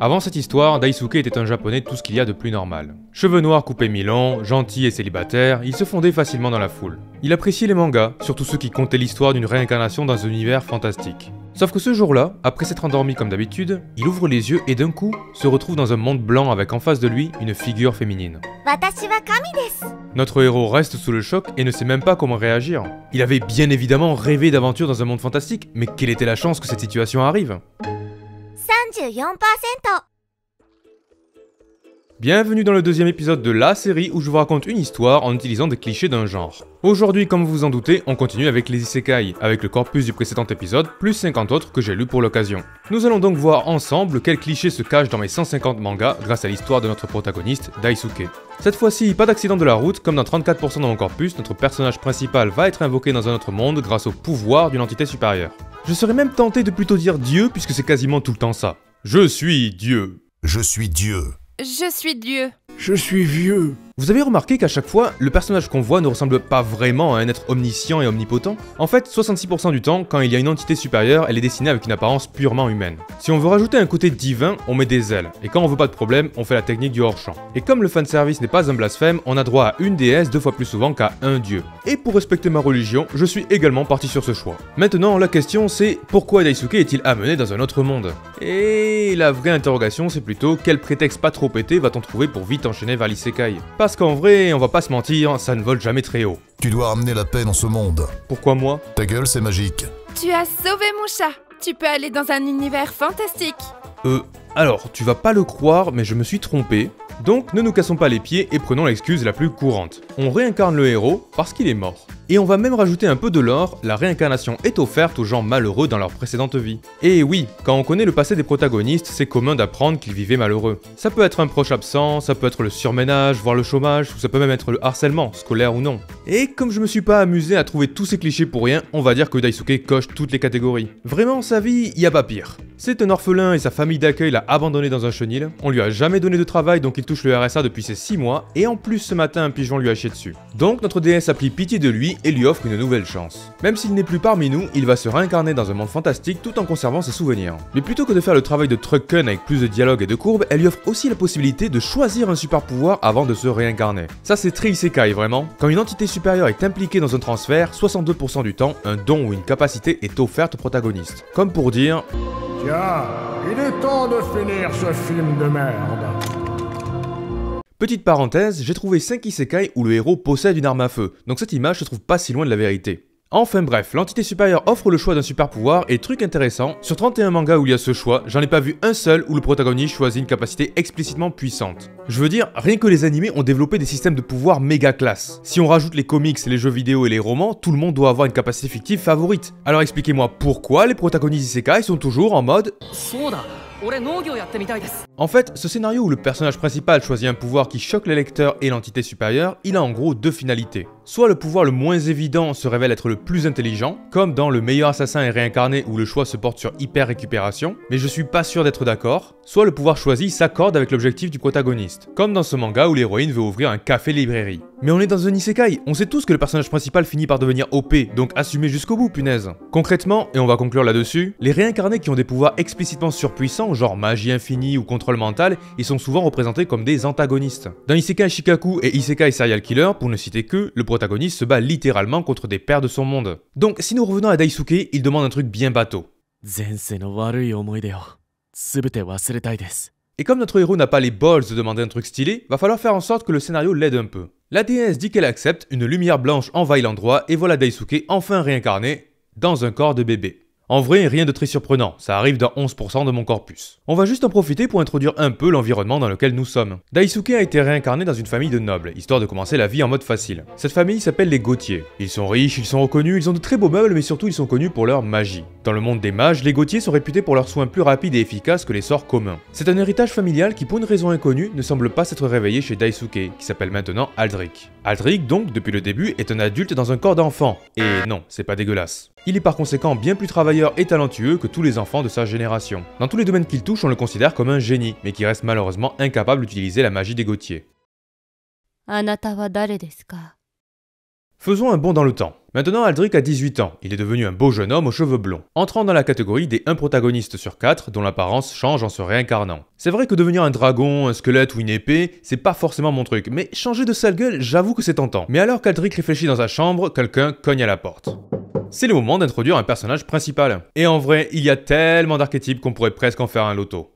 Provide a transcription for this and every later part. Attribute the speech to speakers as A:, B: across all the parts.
A: Avant cette histoire, Daisuke était un japonais tout ce qu'il y a de plus normal. Cheveux noirs coupés mi-longs, gentil et célibataire, il se fondait facilement dans la foule. Il appréciait les mangas, surtout ceux qui contaient l'histoire d'une réincarnation dans un univers fantastique. Sauf que ce jour-là, après s'être endormi comme d'habitude, il ouvre les yeux et d'un coup, se retrouve dans un monde blanc avec en face de lui une figure féminine. Notre héros reste sous le choc et ne sait même pas comment réagir. Il avait bien évidemment rêvé d'aventure dans un monde fantastique, mais quelle était la chance que cette situation arrive ?
B: 34%.
A: Bienvenue dans le deuxième épisode de la série où je vous raconte une histoire en utilisant des clichés d'un genre. Aujourd'hui, comme vous vous en doutez, on continue avec les isekai, avec le corpus du précédent épisode, plus 50 autres que j'ai lus pour l'occasion. Nous allons donc voir ensemble quels clichés se cachent dans mes 150 mangas grâce à l'histoire de notre protagoniste, Daisuke. Cette fois-ci, pas d'accident de la route, comme dans 34% de mon corpus, notre personnage principal va être invoqué dans un autre monde grâce au pouvoir d'une entité supérieure. Je serais même tenté de plutôt dire Dieu, puisque c'est quasiment tout le temps ça. Je suis Dieu.
C: Je suis Dieu.
B: Je suis Dieu.
D: Je suis vieux.
A: Vous avez remarqué qu'à chaque fois, le personnage qu'on voit ne ressemble pas vraiment à un être omniscient et omnipotent? En fait, 66% du temps, quand il y a une entité supérieure, elle est dessinée avec une apparence purement humaine. Si on veut rajouter un côté divin, on met des ailes, et quand on veut pas de problème, on fait la technique du hors-champ. Et comme le fanservice n'est pas un blasphème, on a droit à une déesse 2 fois plus souvent qu'à un dieu. Et pour respecter ma religion, je suis également parti sur ce choix. Maintenant, la question c'est, pourquoi Daisuke est-il amené dans un autre monde? Et la vraie interrogation c'est plutôt, quel prétexte pas trop pété va-t-on trouver pour vite enchaîner vers l'isekai? Parce qu'en vrai, on va pas se mentir, ça ne vole jamais très haut.
C: Tu dois ramener la paix dans ce monde.
A: Pourquoi moi?
C: Ta gueule, c'est magique.
B: Tu as sauvé mon chat. Tu peux aller dans un univers fantastique.
A: Alors, tu vas pas le croire, mais je me suis trompé. Donc, ne nous cassons pas les pieds et prenons l'excuse la plus courante. On réincarne le héros parce qu'il est mort. Et on va même rajouter un peu de lore, la réincarnation est offerte aux gens malheureux dans leur précédente vie. Et oui, quand on connaît le passé des protagonistes, c'est commun d'apprendre qu'ils vivaient malheureux. Ça peut être un proche absent, ça peut être le surménage, voire le chômage, ou ça peut même être le harcèlement, scolaire ou non. Et comme je me suis pas amusé à trouver tous ces clichés pour rien, on va dire que Daisuke coche toutes les catégories. Vraiment, sa vie, y a pas pire. C'est un orphelin et sa famille d'accueil l'a abandonné dans un chenil, on lui a jamais donné de travail donc il touche le RSA depuis ses 6 mois, et en plus ce matin un pigeon lui a chié dessus. Donc notre déesse a pris pitié de lui et lui offre une nouvelle chance. Même s'il n'est plus parmi nous, il va se réincarner dans un monde fantastique tout en conservant ses souvenirs. Mais plutôt que de faire le travail de Trucken avec plus de dialogue et de courbes, elle lui offre aussi la possibilité de choisir un super pouvoir avant de se réincarner. Ça c'est très isekai vraiment. Quand une entité supérieure est impliquée dans un transfert, 62% du temps, un don ou une capacité est offerte au protagoniste. Comme pour dire...
D: Tiens, il est temps de finir ce film de merde.
A: Petite parenthèse, j'ai trouvé 5 isekai où le héros possède une arme à feu, donc cette image se trouve pas si loin de la vérité. Enfin bref, l'entité supérieure offre le choix d'un super pouvoir et truc intéressant, sur 31 mangas où il y a ce choix, j'en ai pas vu un seul où le protagoniste choisit une capacité explicitement puissante. Je veux dire, rien que les animés ont développé des systèmes de pouvoir méga classe. Si on rajoute les comics, les jeux vidéo et les romans, tout le monde doit avoir une capacité fictive favorite. Alors expliquez-moi pourquoi les protagonistes isekai sont toujours en mode... En fait, ce scénario où le personnage principal choisit un pouvoir qui choque les lecteurs et l'entité supérieure, il a en gros deux finalités. Soit le pouvoir le moins évident se révèle être le plus intelligent, comme dans Le meilleur assassin est réincarné où le choix se porte sur hyper récupération, mais je suis pas sûr d'être d'accord. Soit le pouvoir choisi s'accorde avec l'objectif du protagoniste, comme dans ce manga où l'héroïne veut ouvrir un café-librairie. Mais on est dans un isekai, on sait tous que le personnage principal finit par devenir OP, donc assumez jusqu'au bout, punaise. Concrètement, et on va conclure là-dessus, les réincarnés qui ont des pouvoirs explicitement surpuissants, genre magie infinie ou contrôle mental, ils sont souvent représentés comme des antagonistes. Dans Isekai Shikaku et Isekai Serial Killer, pour ne citer que, le protagoniste se bat littéralement contre des pères de son monde. Donc si nous revenons à Daisuke, il demande un truc bien bateau. Et comme notre héros n'a pas les balls de demander un truc stylé, va falloir faire en sorte que le scénario l'aide un peu. La déesse dit qu'elle accepte, une lumière blanche envahit l'endroit et voilà Daisuke enfin réincarné dans un corps de bébé. En vrai, rien de très surprenant, ça arrive dans 11% de mon corpus. On va juste en profiter pour introduire un peu l'environnement dans lequel nous sommes. Daisuke a été réincarné dans une famille de nobles, histoire de commencer la vie en mode facile. Cette famille s'appelle les Gauthier. Ils sont riches, ils sont reconnus, ils ont de très beaux meubles, mais surtout ils sont connus pour leur magie. Dans le monde des mages, les Gauthier sont réputés pour leurs soins plus rapides et efficaces que les sorts communs. C'est un héritage familial qui, pour une raison inconnue, ne semble pas s'être réveillé chez Daisuke, qui s'appelle maintenant Aldrich. Aldrich, donc, depuis le début, est un adulte dans un corps d'enfant. Et non, c'est pas dégueulasse. Il est par conséquent bien plus travailleur et talentueux que tous les enfants de sa génération. Dans tous les domaines qu'il touche, on le considère comme un génie, mais qui reste malheureusement incapable d'utiliser la magie des Gauthier. Faisons un bond dans le temps. Maintenant, Aldric a 18 ans, il est devenu un beau jeune homme aux cheveux blonds, entrant dans la catégorie des 1 protagoniste sur 4 dont l'apparence change en se réincarnant. C'est vrai que devenir un dragon, un squelette ou une épée, c'est pas forcément mon truc, mais changer de sale gueule, j'avoue que c'est tentant. Mais alors qu'Aldric réfléchit dans sa chambre, quelqu'un cogne à la porte. C'est le moment d'introduire un personnage principal. Et en vrai, il y a tellement d'archétypes qu'on pourrait presque en faire un loto.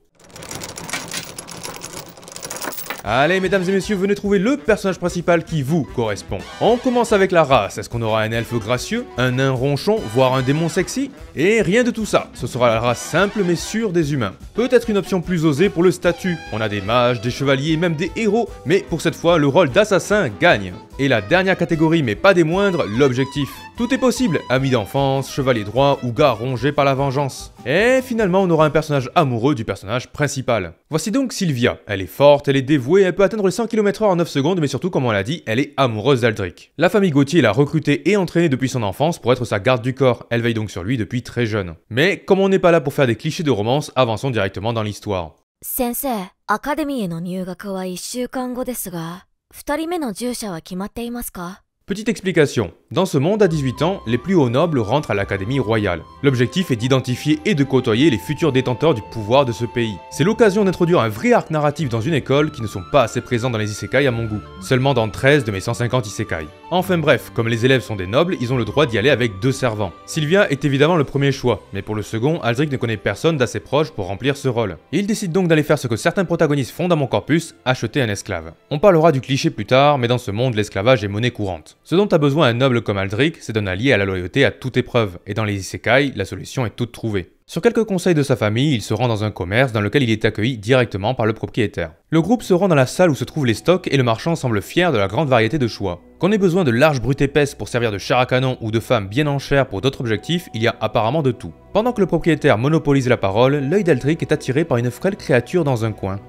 A: Allez, mesdames et messieurs, venez trouver le personnage principal qui vous correspond. On commence avec la race. Est-ce qu'on aura un elfe gracieux, un nain ronchon, voire un démon sexy? Et rien de tout ça. Ce sera la race simple mais sûre des humains. Peut-être une option plus osée pour le statut. On a des mages, des chevaliers, même des héros. Mais pour cette fois, le rôle d'assassin gagne. Et la dernière catégorie, mais pas des moindres, l'objectif. Tout est possible, ami d'enfance, chevalier droit ou gars rongé par la vengeance. Et finalement, on aura un personnage amoureux du personnage principal. Voici donc Sylvia. Elle est forte, elle est dévouée, elle peut atteindre les 100 km/h en 9 secondes, mais surtout, comme on l'a dit, elle est amoureuse d'Aldric. La famille Gauthier l'a recrutée et entraînée depuis son enfance pour être sa garde du corps. Elle veille donc sur lui depuis très jeune. Mais comme on n'est pas là pour faire des clichés de romance, avançons directement dans l'histoire.
E: Sensei, Academy への入学は1週間後ですが、2人目の従者は決まっていますか？
A: Petite explication. Dans ce monde, à 18 ans, les plus hauts nobles rentrent à l'Académie royale. L'objectif est d'identifier et de côtoyer les futurs détenteurs du pouvoir de ce pays. C'est l'occasion d'introduire un vrai arc narratif dans une école qui ne sont pas assez présents dans les isekai à mon goût. Seulement dans 13 de mes 150 isekai. Enfin bref, comme les élèves sont des nobles, ils ont le droit d'y aller avec 2 servants. Sylvia est évidemment le premier choix, mais pour le second, Aldric ne connaît personne d'assez proche pour remplir ce rôle. Il décide donc d'aller faire ce que certains protagonistes font dans mon corpus, acheter un esclave. On parlera du cliché plus tard, mais dans ce monde, l'esclavage est monnaie courante. Ce dont a besoin un noble comme Aldric, c'est d'un allié à la loyauté à toute épreuve, et dans les isekai, la solution est toute trouvée. Sur quelques conseils de sa famille, il se rend dans un commerce dans lequel il est accueilli directement par le propriétaire. Le groupe se rend dans la salle où se trouvent les stocks et le marchand semble fier de la grande variété de choix. Qu'on ait besoin de larges brutes épaisses pour servir de chair à canon ou de femmes bien en chair pour d'autres objectifs, il y a apparemment de tout. Pendant que le propriétaire monopolise la parole, l'œil d'Aldric est attiré par une frêle créature dans un coin.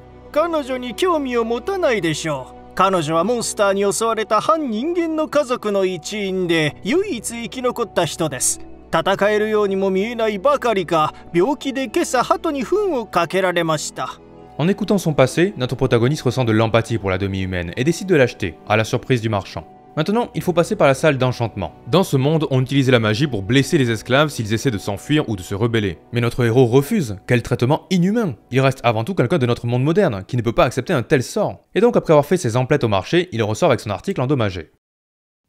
F: 彼女はモンスターに襲われた反人間の家族の一員で唯一生き残った人です。戦えるようにも見えないばかりか、病気で今朝鳩に糞をかけられました。
A: En écoutant son passé, notre protagoniste ressent de l'empathie pour la demi-humaine et décide de l'acheter, à la surprise du marchand. Maintenant, il faut passer par la salle d'enchantement. Dans ce monde, on utilisait la magie pour blesser les esclaves s'ils essaient de s'enfuir ou de se rebeller. Mais notre héros refuse. Quel traitement inhumain! Il reste avant tout quelqu'un de notre monde moderne, qui ne peut pas accepter un tel sort. Et donc, après avoir fait ses emplettes au marché, il ressort avec son article endommagé.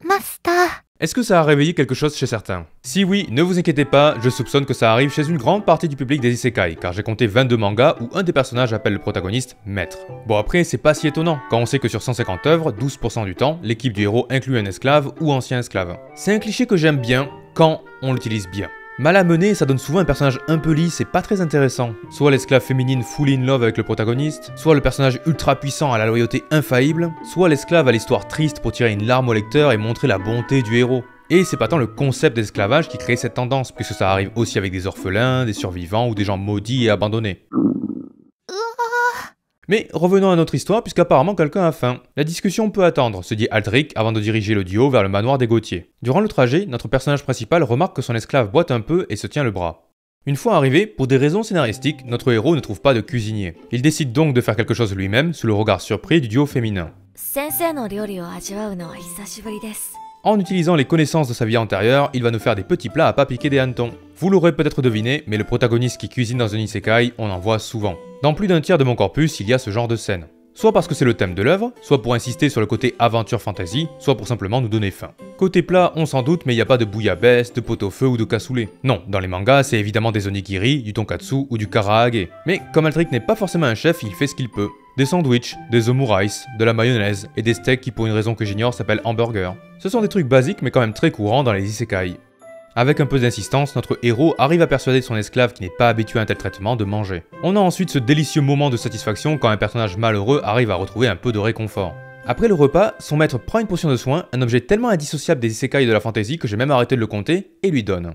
E: Master.
A: Est-ce que ça a réveillé quelque chose chez certains? Si oui, ne vous inquiétez pas, je soupçonne que ça arrive chez une grande partie du public des isekai, car j'ai compté 22 mangas où un des personnages appelle le protagoniste maître. Bon après, c'est pas si étonnant, quand on sait que sur 150 œuvres, 12% du temps, l'équipe du héros inclut un esclave ou ancien esclave. C'est un cliché que j'aime bien, quand on l'utilise bien. Mal amené, ça donne souvent un personnage un peu lisse et pas très intéressant. Soit l'esclave féminine full in love avec le protagoniste, soit le personnage ultra puissant à la loyauté infaillible, soit l'esclave à l'histoire triste pour tirer une larme au lecteur et montrer la bonté du héros. Et c'est pas tant le concept d'esclavage qui crée cette tendance, puisque ça arrive aussi avec des orphelins, des survivants ou des gens maudits et abandonnés. Mais revenons à notre histoire, puisqu'apparemment quelqu'un a faim. La discussion peut attendre, se dit Aldric avant de diriger le duo vers le manoir des Gauthier. Durant le trajet, notre personnage principal remarque que son esclave boite un peu et se tient le bras. Une fois arrivé, pour des raisons scénaristiques, notre héros ne trouve pas de cuisinier. Il décide donc de faire quelque chose lui-même, sous le regard surpris du duo féminin. En utilisant les connaissances de sa vie antérieure, il va nous faire des petits plats à pas piquer des hannetons. Vous l'aurez peut-être deviné, mais le protagoniste qui cuisine dans un isekai, on en voit souvent. Dans plus d'un tiers de mon corpus, il y a ce genre de scène. Soit parce que c'est le thème de l'œuvre, soit pour insister sur le côté aventure fantasy, soit pour simplement nous donner faim. Côté plat, on s'en doute, mais il n'y a pas de bouillabaisse, de pot-au-feu ou de cassoulet. Non, dans les mangas, c'est évidemment des onigiri, du tonkatsu ou du karaage. Mais comme Aldric n'est pas forcément un chef, il fait ce qu'il peut. Des sandwichs, des omurice, de la mayonnaise et des steaks qui pour une raison que j'ignore s'appellent hamburgers. Ce sont des trucs basiques mais quand même très courants dans les isekai. Avec un peu d'insistance, notre héros arrive à persuader son esclave qui n'est pas habitué à un tel traitement de manger. On a ensuite ce délicieux moment de satisfaction quand un personnage malheureux arrive à retrouver un peu de réconfort. Après le repas, son maître prend une potion de soin, un objet tellement indissociable des isekai de la fantasy que j'ai même arrêté de le compter, et lui donne.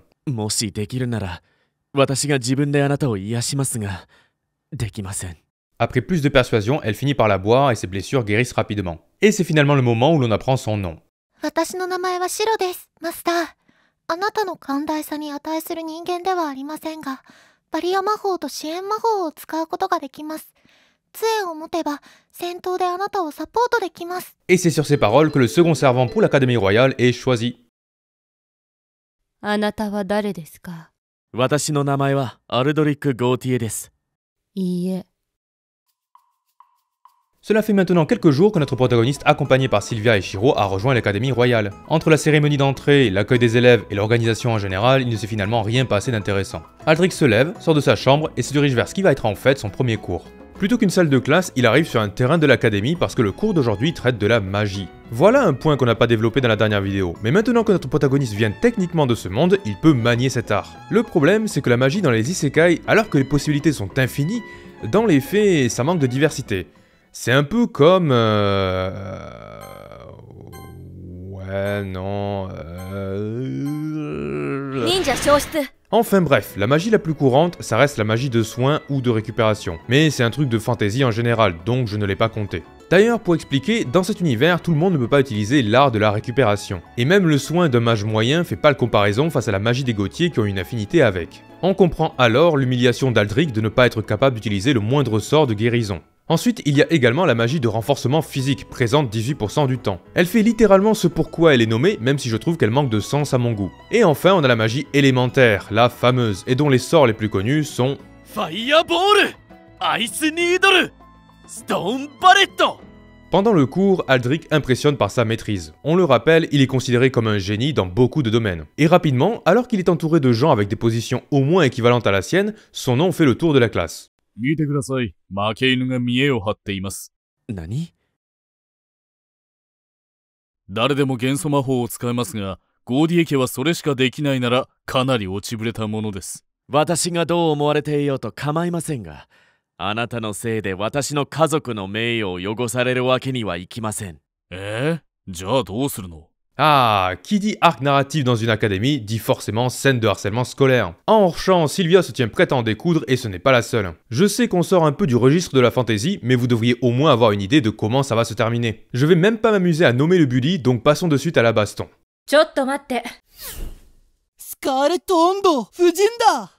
A: Après plus de persuasion, elle finit par la boire et ses blessures guérissent rapidement. Et c'est finalement le moment où l'on apprend son nom.
E: あなたの寛大さに値する人間ではありませんが、バリア魔法と支援魔法を使うことができます。杖を持てば、戦闘であなたをサポートできます。
A: Et c'est sur ces paroles que le second servant pour l'Académie royale est choisi.
G: あなたは誰ですか？
H: 私の名前はアルドリック・ゴーティエです。
G: いいえ。
A: Cela fait maintenant quelques jours que notre protagoniste, accompagné par Sylvia et Shiro, a rejoint l'Académie Royale. Entre la cérémonie d'entrée, l'accueil des élèves et l'organisation en général, il ne s'est finalement rien passé d'intéressant. Aldrich se lève, sort de sa chambre et se dirige vers ce qui va être en fait son premier cours. Plutôt qu'une salle de classe, il arrive sur un terrain de l'académie parce que le cours d'aujourd'hui traite de la magie. Voilà un point qu'on n'a pas développé dans la dernière vidéo, mais maintenant que notre protagoniste vient techniquement de ce monde, il peut manier cet art. Le problème, c'est que la magie dans les isekai, alors que les possibilités sont infinies, dans les faits, ça manque de diversité. C'est un peu comme... Ouais, non... Enfin bref, la magie la plus courante, ça reste la magie de soin ou de récupération. Mais c'est un truc de fantaisie en général, donc je ne l'ai pas compté. D'ailleurs, pour expliquer, dans cet univers, tout le monde ne peut pas utiliser l'art de la récupération. Et même le soin d'un mage moyen fait pas le comparaison face à la magie des Gauthier qui ont une affinité avec. On comprend alors l'humiliation d'Aldrich de ne pas être capable d'utiliser le moindre sort de guérison. Ensuite, il y a également la magie de renforcement physique, présente 18% du temps. Elle fait littéralement ce pourquoi elle est nommée, même si je trouve qu'elle manque de sens à mon goût. Et enfin, on a la magie élémentaire, la fameuse, et dont les sorts les plus connus sont...
H: Fireball, Ice Needle, Stone Ballet.
A: Pendant le cours, Aldrich impressionne par sa maîtrise. On le rappelle, il est considéré comme un génie dans beaucoup de domaines. Et rapidement, alors qu'il est entouré de gens avec des positions au moins équivalentes à la sienne, son nom fait le tour de la classe.
I: 見てください。負け犬が見栄を張っています。
H: 何？
I: 誰でも元素魔法を使えますが、ゴーディエ家はそれしかできないならかなり落ちぶれたものです。
H: 私がどう思われていようと構いませんが、あなたのせいで私の家族の名誉を汚されるわけにはいきません。
I: じゃあどうするの？
A: Ah, qui dit arc narratif dans une académie dit forcément scène de harcèlement scolaire. En hors-champ, Sylvia se tient prête à en découdre et ce n'est pas la seule. Je sais qu'on sort un peu du registre de la fantasy, mais vous devriez au moins avoir une idée de comment ça va se terminer. Je vais même pas m'amuser à nommer le bully, donc passons de suite à la baston.
G: ちょっと待って。
F: スカーレット温度、夫人だ。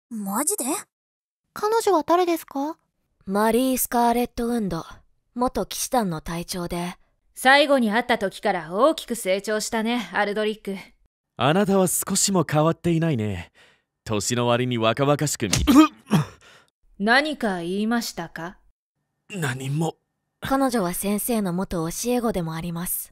E: マジで？彼女は誰ですか？
G: マリー・スカーレット・ウンド、元騎士団の隊長で、最後に会った時から大きく成長したね、アルドリック。
H: あなたは少しも変わっていないね。年の割に若々しく
G: 何か言いましたか？
H: 何も。
G: 彼女は先生の元教え子でもあります。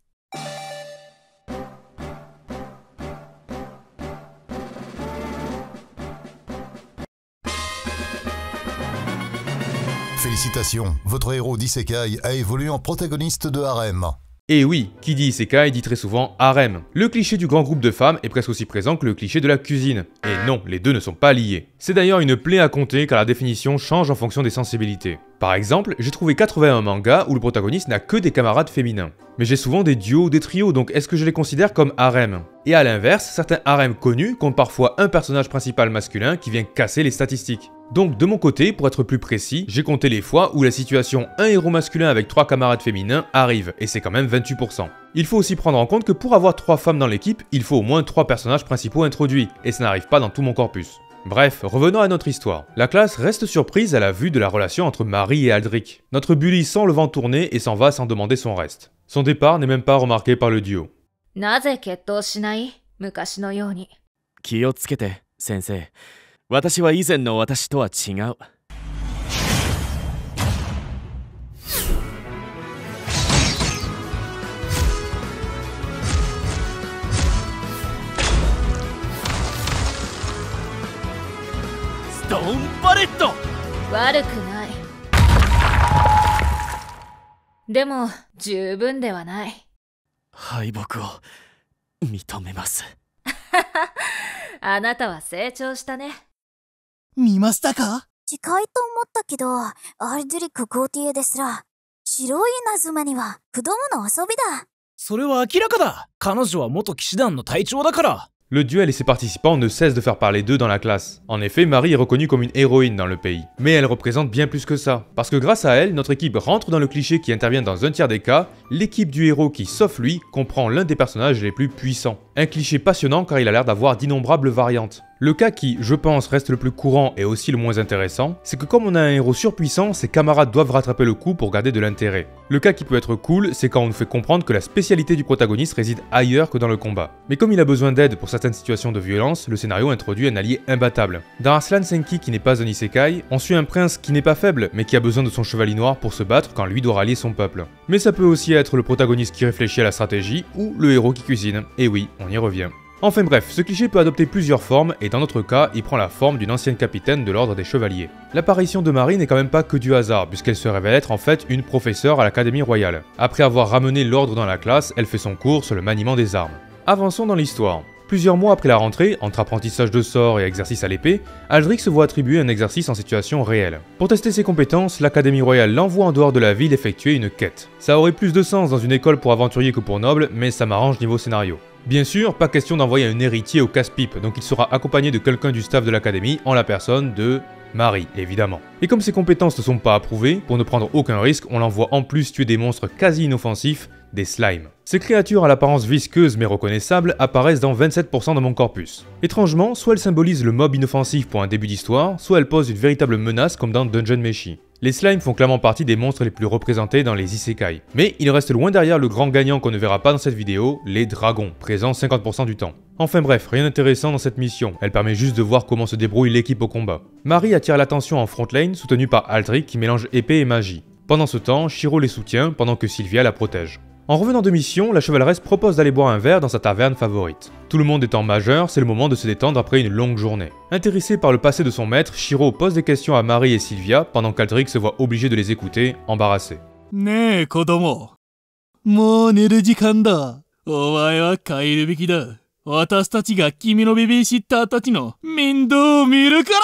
C: Félicitations, votre héros d'Isekai a évolué en protagoniste de harem.
A: Et oui, qui dit isekai dit très souvent harem. Le cliché du grand groupe de femmes est presque aussi présent que le cliché de la cuisine. Et non, les deux ne sont pas liés. C'est d'ailleurs une plaie à compter car la définition change en fonction des sensibilités. Par exemple, j'ai trouvé 81 mangas où le protagoniste n'a que des camarades féminins. Mais j'ai souvent des duos ou des trios, donc est-ce que je les considère comme harem? Et à l'inverse, certains harems connus comptent parfois un personnage principal masculin qui vient casser les statistiques. Donc de mon côté, pour être plus précis, j'ai compté les fois où la situation un héros masculin avec 3 camarades féminins arrive, et c'est quand même 28%. Il faut aussi prendre en compte que pour avoir 3 femmes dans l'équipe, il faut au moins 3 personnages principaux introduits, et ça n'arrive pas dans tout mon corpus. Bref, revenons à notre histoire. La classe reste surprise à la vue de la relation entre Marie et Aldrich. Notre bully sent le vent tourner et s'en va sans demander son reste. Son départ n'est même pas remarqué par le duo.
G: なぜ決闘しない？昔のように。
H: 気をつけて、先生。私は以前の私とは違う。ストーンバレット！
G: 悪くない。でも十分ではない。
H: 敗北を認めます。
G: あなたは成長したね。
F: 見ましたか？
E: 近いと思ったけど、アルドリック・ゴーティエですら、白い稲妻には子供の遊びだ。
F: それは明らかだ。彼女は元騎士団の隊長だから。
A: Le duel et ses participants ne cessent de faire parler d'eux dans la classe. En effet, Marie est reconnue comme une héroïne dans le pays. Mais elle représente bien plus que ça. Parce que grâce à elle, notre équipe rentre dans le cliché qui intervient dans un tiers des cas, l'équipe du héros qui, sauf lui, comprend l'un des personnages les plus puissants. Un cliché passionnant car il a l'air d'avoir d'innombrables variantes. Le cas qui, je pense, reste le plus courant et aussi le moins intéressant, c'est que comme on a un héros surpuissant, ses camarades doivent rattraper le coup pour garder de l'intérêt. Le cas qui peut être cool, c'est quand on nous fait comprendre que la spécialité du protagoniste réside ailleurs que dans le combat. Mais comme il a besoin d'aide pour certaines situations de violence, le scénario introduit un allié imbattable. Dans Arslan Senki qui n'est pas un isekai, on suit un prince qui n'est pas faible, mais qui a besoin de son chevalier noir pour se battre quand lui doit rallier son peuple. Mais ça peut aussi être le protagoniste qui réfléchit à la stratégie, ou le héros qui cuisine. Et oui, on y revient. Enfin bref, ce cliché peut adopter plusieurs formes et dans notre cas, il prend la forme d'une ancienne capitaine de l'ordre des chevaliers. L'apparition de Marie n'est quand même pas que du hasard, puisqu'elle se révèle être en fait une professeure à l'Académie Royale. Après avoir ramené l'ordre dans la classe, elle fait son cours sur le maniement des armes. Avançons dans l'histoire. Plusieurs mois après la rentrée, entre apprentissage de sorts et exercice à l'épée, Aldric se voit attribuer un exercice en situation réelle. Pour tester ses compétences, l'Académie Royale l'envoie en dehors de la ville effectuer une quête. Ça aurait plus de sens dans une école pour aventuriers que pour nobles, mais ça m'arrange niveau scénario. Bien sûr, pas question d'envoyer un héritier au casse-pipe, donc il sera accompagné de quelqu'un du staff de l'académie en la personne de Marie, évidemment. Et comme ses compétences ne sont pas approuvées, pour ne prendre aucun risque, on l'envoie en plus tuer des monstres quasi inoffensifs, des slimes. Ces créatures à l'apparence visqueuse mais reconnaissable apparaissent dans 27% de mon corpus. Étrangement, soit elles symbolisent le mob inoffensif pour un début d'histoire, soit elles posent une véritable menace comme dans Dungeon Meshi. Les slimes font clairement partie des monstres les plus représentés dans les isekai. Mais il reste loin derrière le grand gagnant qu'on ne verra pas dans cette vidéo, les dragons, présents 50% du temps. Enfin bref, rien d'intéressant dans cette mission, elle permet juste de voir comment se débrouille l'équipe au combat. Marie attire l'attention en front lane, soutenue par Aldric qui mélange épée et magie. Pendant ce temps, Shiro les soutient pendant que Sylvia la protège. En revenant de mission, la chevaleresse propose d'aller boire un verre dans sa taverne favorite. Tout le monde étant majeur, c'est le moment de se détendre après une longue journée. Intéressé par le passé de son maître, Shiro pose des questions à Marie et Sylvia pendant qu'Aldric se voit obligé de les écouter, embarrassé.
I: Ne kodomo. Mou neru jikan da. Omae wa kairu beki da. Watashi tachi ga kimi no babysitter tachi no mendou miru kara.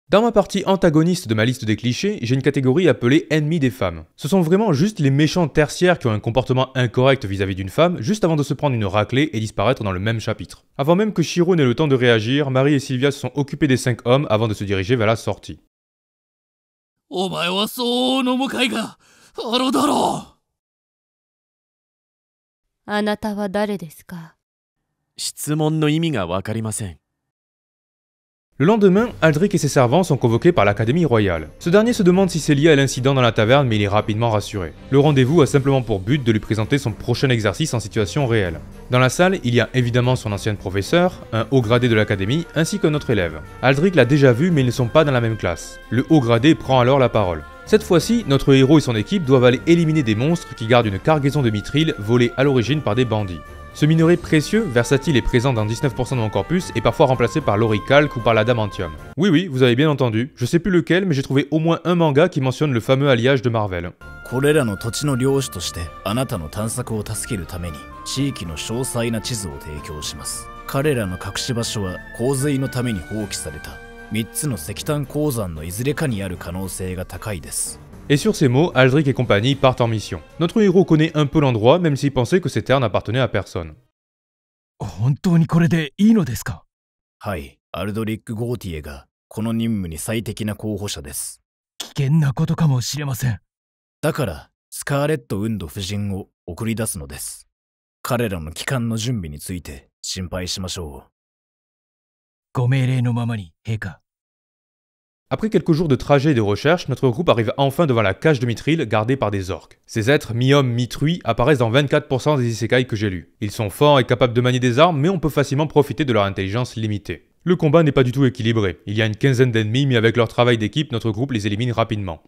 A: Dans ma partie antagoniste de ma liste des clichés, j'ai une catégorie appelée ennemis des femmes. Ce sont vraiment juste les méchants tertiaires qui ont un comportement incorrect vis-à-vis d'une femme, juste avant de se prendre une raclée et disparaître dans le même chapitre. Avant même que Shiro n'ait le temps de réagir, Marie et Sylvia se sont occupés des 5 hommes avant de se diriger vers la sortie.
I: Omae wa sou no mukai ga aru daro.
G: Anata wa dare desu ka?
H: 質問の意味がわかりません。
A: Le lendemain, Aldric et ses servants sont convoqués par l'Académie Royale. Ce dernier se demande si c'est lié à l'incident dans la taverne, mais il est rapidement rassuré. Le rendez-vous a simplement pour but de lui présenter son prochain exercice en situation réelle. Dans la salle, il y a évidemment son ancienne professeure, un haut gradé de l'Académie, ainsi qu'un autre élève. Aldric l'a déjà vu, mais ils ne sont pas dans la même classe. Le haut gradé prend alors la parole. Cette fois-ci, notre héros et son équipe doivent aller éliminer des monstres qui gardent une cargaison de mithril volée à l'origine par des bandits. Ce minerai précieux, versatile et présent dans 19% de mon corpus, est parfois remplacé par l'oricalque ou par l'adamantium. Oui, vous avez bien entendu, je sais plus lequel, mais j'ai trouvé au moins un manga qui mentionne le fameux alliage de Marvel.
J: これらの土地の領主としてあなたの探索を助けるために地域の詳細な地図を提供します。彼らの隠し場所は洪水のために放棄された3つの石炭鉱山のいずれかにある可能性が高いです。
A: Et sur ces mots, Aldric et compagnie partent en mission. Notre héros connaît un peu l'endroit, même s'il pensait que ces terres n'appartenaient à personne.
J: 本当にこれでいいのですか? はい、アルドリック・ゴーティエがこの任務に最適な候補者です。危険なことかもしれません。だから、スカーレット・ウンド夫人を送り出すのです。彼らの帰還の準備について心配しましょう。ご命令のままに、陛下。
A: Après quelques jours de trajet et de recherche, notre groupe arrive enfin devant la cage de mithril gardée par des orques. Ces êtres mi-hommes mi-truies apparaissent dans 24% des isekai que j'ai lus. Ils sont forts et capables de manier des armes, mais on peut facilement profiter de leur intelligence limitée. Le combat n'est pas du tout équilibré. Il y a une quinzaine d'ennemis, mais avec leur travail d'équipe, notre groupe les élimine rapidement.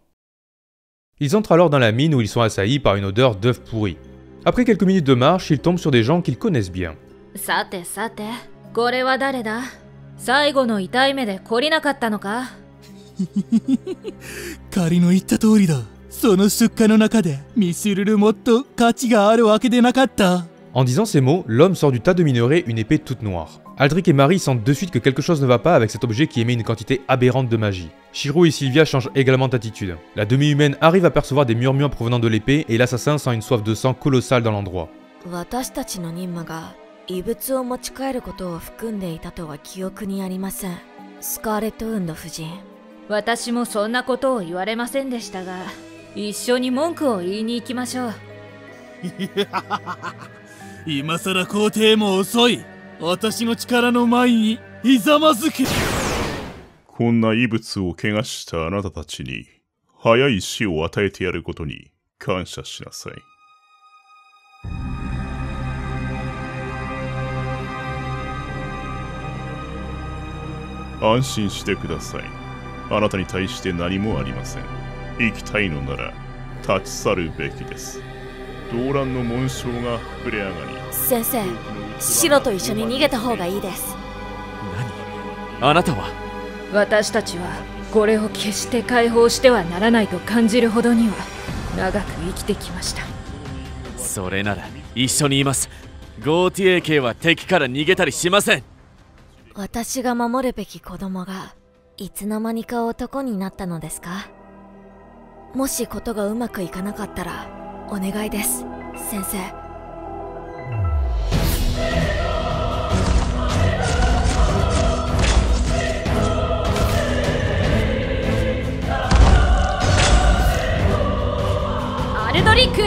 A: Ils entrent alors dans la mine où ils sont assaillis par une odeur d'œufs pourris. Après quelques minutes de marche, ils tombent sur des gens qu'ils connaissent bien.
G: さてさて、これは誰だ？最後の痛い目で懲りなかったのか？
I: 仮の言った通りだ。その出荷の中でミスルルもっと価値があるわけでなかった。
A: En disant ces mots, l'homme sort du tas de minerais une épée toute noire. Aldric et Marie sentent de suite que quelque chose ne va pas avec cet objet qui émet une quantité aberrante de magie. Shiro et Sylvia changent également d'attitude. La demi-humaine arrive à percevoir des murmures provenant de l'épée et l'assassin sent une soif de sang colossale dans l'endroit.
G: 私たちの任務が異物を持ち帰ることを含んでいたとは記憶にありません。スカーレット・ウンド夫人。 私もそんなことを言われませんでしたが、一緒に文句を言いに行きましょう。
I: 今さら皇帝も遅い。私の力の前にひざまずけ。
K: こんな異物を怪我したあなたたちに早い死を与えてやることに感謝しなさい。安心してください。あなたに対して何もありません。生きたいのなら立ち去るべきです。動乱の紋章が膨れ上がり、
G: 先生、白と一緒に逃げた方がいいです。
H: 何？あなたは？
G: 私たちはこれを決して解放してはならないと感じるほどには長く生きてきました。
H: それなら一緒にいます。ゴーティエ家は敵から逃げたりしません。
G: 私が守るべき子供がいつの間にか男になったのですか？もしことがうまくいかなかったらお願いです、先生。アルドリック!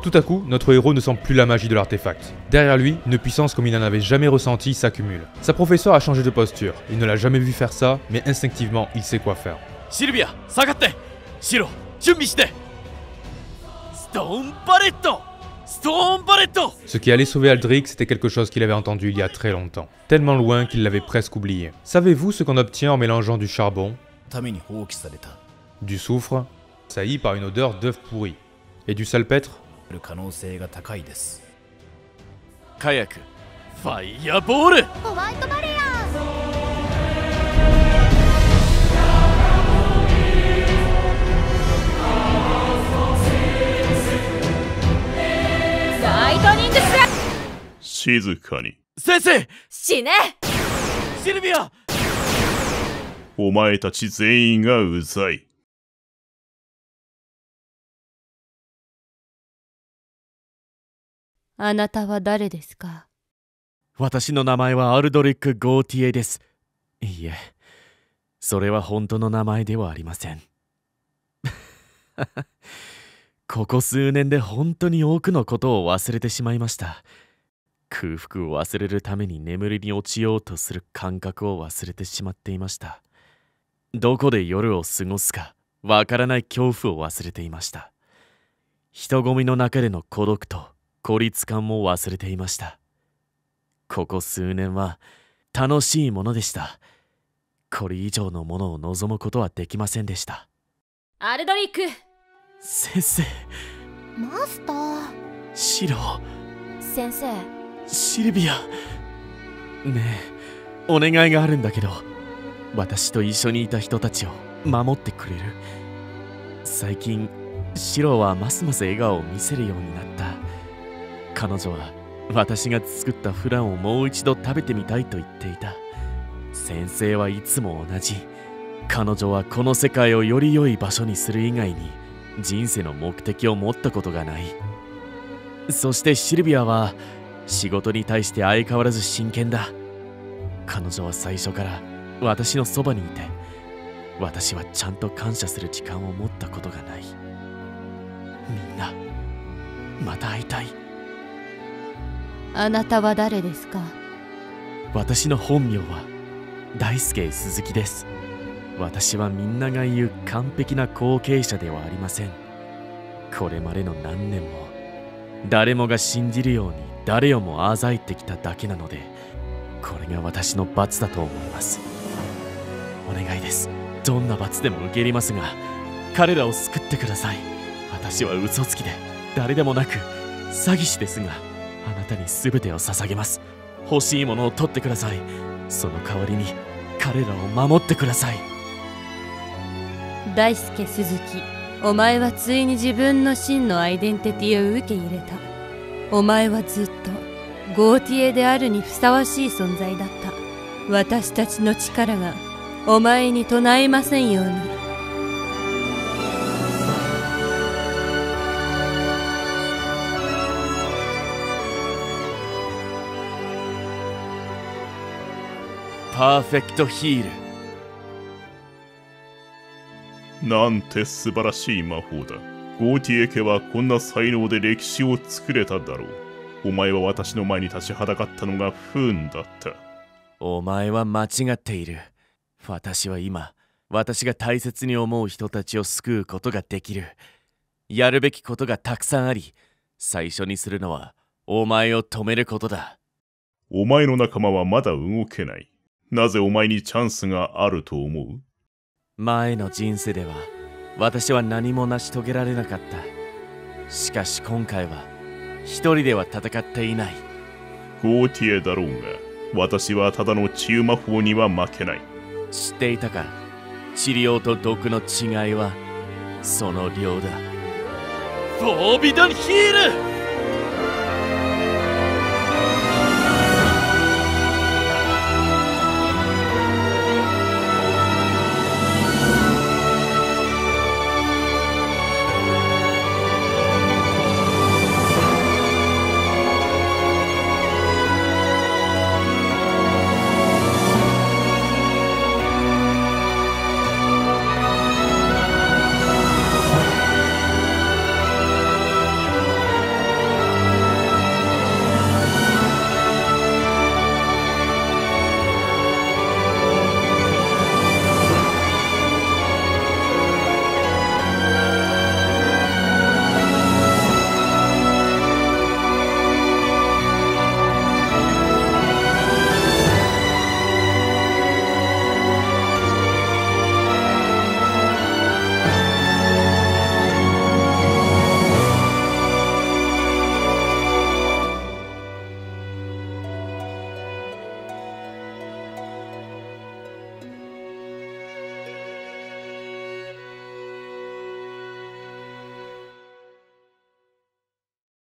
A: Tout à coup, notre héros ne sent plus la magie de l'artefact. Derrière lui, une puissance comme il n'en avait jamais ressenti s'accumule. Sa professeure a changé de posture. Il ne l'a jamais vu faire ça, mais instinctivement, il sait quoi faire.
H: Sylvia, 下がって! Shiro, 準備して! Stone Palette! Stone Palette!
A: Ce qui allait sauver Aldrich, c'était quelque chose qu'il avait entendu il y a très longtemps. Tellement loin qu'il l'avait presque oublié. Savez-vous ce qu'on obtient en mélangeant du charbon, du soufre, sailli par une odeur d'œuf pourri, et du salpêtre?
H: カヤク、ファイヤーボール！
E: ホワイトバレア！
G: ライトニングスラッ
K: 静かに。
H: 先生！
G: 死ね！
H: シルビア！
K: お前たち全員がうざい。
L: あなたは誰ですか？
H: 私の名前はアルドリック・ゴーティエです。いいえ、それは本当の名前ではありません。ここ数年で本当に多くのことを忘れてしまいました。空腹を忘れるために眠りに落ちようとする感覚を忘れてしまっていました。どこで夜を過ごすかわからない恐怖を忘れていました。人混みの中での孤独と孤立感も忘れていました。ここ数年は楽しいものでした。これ以上のものを望むことはできませんでした。
G: アルドリック！
H: 先生。
E: マスター。
H: シロ。
G: 先生。
H: シルビア。ねえ、お願いがあるんだけど、私と一緒にいた人たちを守ってくれる？最近シロはますます笑顔を見せるようになった。彼女は私が作ったフランをもう一度食べてみたいと言っていた。先生はいつも同じ。彼女はこの世界をより良い場所にする以外に人生の目的を持ったことがない。そしてシルビアは仕事に対して相変わらず真剣だ。彼女は最初から私のそばにいて、私はちゃんと感謝する時間を持ったことがない。みんなまた会いたい。
L: あなたは誰ですか？
H: 私の本名は大輔鈴木です。私はみんなが言う完璧な後継者ではありません。これまでの何年も誰もが信じるように誰をもあざいてきただけなので、これが私の罰だと思います。お願いです。どんな罰でも受け入れますが、彼らを救ってください。私は嘘つきで誰でもなく詐欺師ですが、あなたに全てを捧げます。欲しいものを取ってください。その代わりに彼らを守ってください。
L: 大輔鈴木、お前はついに自分の真のアイデンティティを受け入れた。お前はずっとゴーティエであるにふさわしい存在だった。私たちの力がお前に唱えませんように。
H: パーフェクトヒール。
K: なんて素晴らしい魔法だ。ゴーティエ家はこんな才能で歴史を作れただろう。お前は私の前に立ちはだかったのが不運だった。
H: お前は間違っている。私は今、私が大切に思う人たちを救うことができる。やるべきことがたくさんあり、最初にするのはお前を止めることだ。
K: お前の仲間はまだ動けない。なぜお前にチャンスがあると思う？
H: 前の人生では私は何も成し遂げられなかった。しかし今回は一人では戦っていない。
K: ゴーティエだろうが、私はただの治癒魔法には負けない。
H: 知っていたか？治療と毒の違いはその量だ。フォービドンヒール！